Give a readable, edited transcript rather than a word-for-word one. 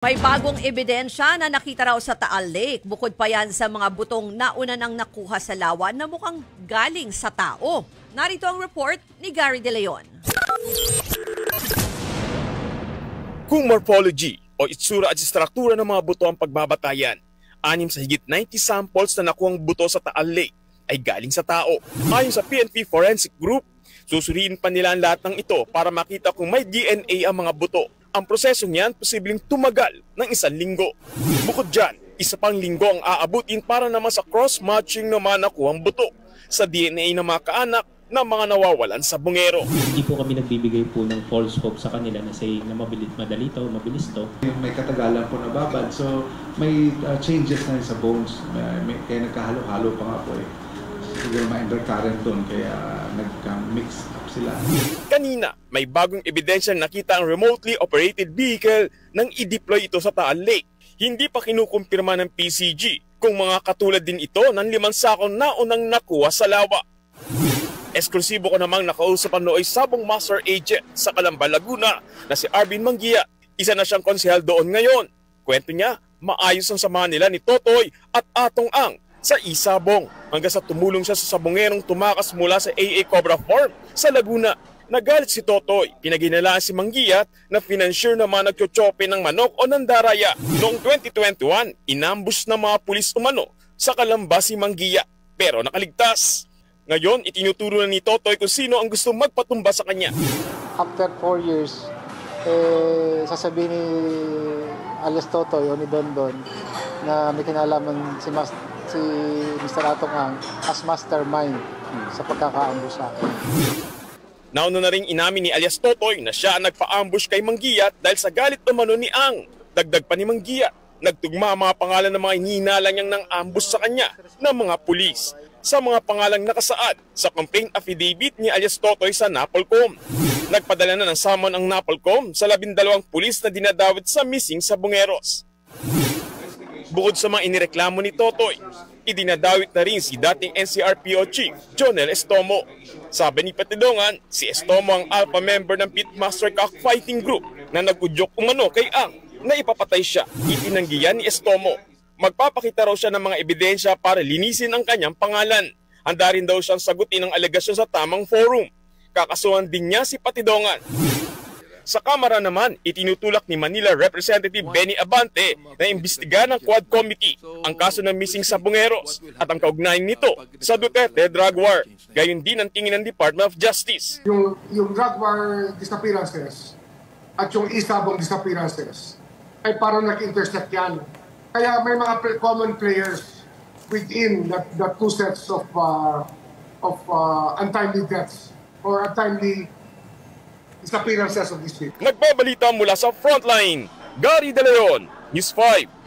May bagong ebidensya na nakita raw sa Taal Lake. Bukod pa yan sa mga butong nauna nang nakuha sa lawa na mukhang galing sa tao. Narito ang report ni Gary De Leon. Kung morphology o itsura at struktura ng mga buto ang pagbabatayan, 6 sa higit 90 samples na nakuhang buto sa Taal Lake ay galing sa tao. Ayon sa PNP Forensic Group, susuriin pa nila ang lahat ng ito para makita kung may DNA ang mga buto. Ang prosesong yan posibleng tumagal ng 1 linggo. Bukod dyan, 1 pang linggo ang aabutin para naman sa cross-matching naman nakuhang buto sa DNA ng mga kaanak ng mga nawawalan sa bungero. Hindi po kami nagbibigay po ng false hope sa kanila na say na madali to, mabilis to. May katagalan po nababad, so may changes na sa bones. Kaya nagkahalo-halo pa nga po eh. Siguro may undercurrent doon, kaya nagka-mix up sila. Kanina, may bagong ebidensya nakita ang remotely operated vehicle nang i-deploy ito sa Taal Lake. Hindi pa kinukumpirma ng PCG kung mga katulad din ito ng 5 sakong naunang nakuha sa lawa. Eksklusibo ko namang nakausap ang nooy sabong master agent sa Calamba, Laguna na si Arvin Manguia. Isa na siyang konsehal doon ngayon. Kwento niya, maayos ang samahan nila ni Totoy at Atong Ang sa Isabong hanggang sa tumulong siya sa sabongerong tumakas mula sa AA Cobra Farm sa Laguna. Nagalit si Totoy, pinaginalaan si Manguia na financier naman nagchochope ng manok o ng daraya. Noong 2021, inambush ng mga pulis umano sa Calamba si Manguia pero nakaligtas. Ngayon, itinuturo na ni Totoy kung sino ang gusto magpatumba sa kanya. After 4 years, sasabihin ni alias Totoy o ni Don Don na may kinalaman si Mr. Atong Ang as mastermind sa pagkakaambush sa akin. Nauna na rin inamin ni alias Totoy na siya ang nagpa-ambush kay Manguia dahil sa galit umano ni Ang. Dagdag pa ni Manguia, nagtugma ang mga pangalan ng mga hinihinaala niyang nang ambush sa kanya ng mga pulis sa mga pangalang nakasaad sa complaint affidavit ni alias Totoy sa Napolcom. Nagpadala na ng summon ang Napolcom sa 12 pulis na dinadawit sa missing sa Bungeros. Bukod sa mga inireklamo ni Totoy, idinadawit na rin si dating NCRPO Chief Jonel Estomo. Sabi ni Patidongan, si Estomo ang alpha member ng Pitmaster Cockfighting Group na nag-udyok umano kay Ang na ipapatay siya. Itinanggihan ni Estomo. Magpapakita raw siya ng mga ebidensya para linisin ang kanyang pangalan. Handa rin daw siyang sagutin ang alegasyon sa tamang forum. Kakasuhan din niya si Patidongan. Sa Kamara naman, itinutulak ni Manila Representative Benny Abante na imbestigahan ng Quad Committee ang kaso ng missing sa Bungeros at ang kaugnayan nito sa Duterte drug war. Gayon din ang tingin ng Department of Justice. Yung drug war disappearances at yung Isabong disappearances ay parang nag-intercept yan. Kaya may mga common players within the two sets of untimely deaths or untimely disappearances of these people. Nagbabalita mula sa Frontline, Gary De Leon, News 5.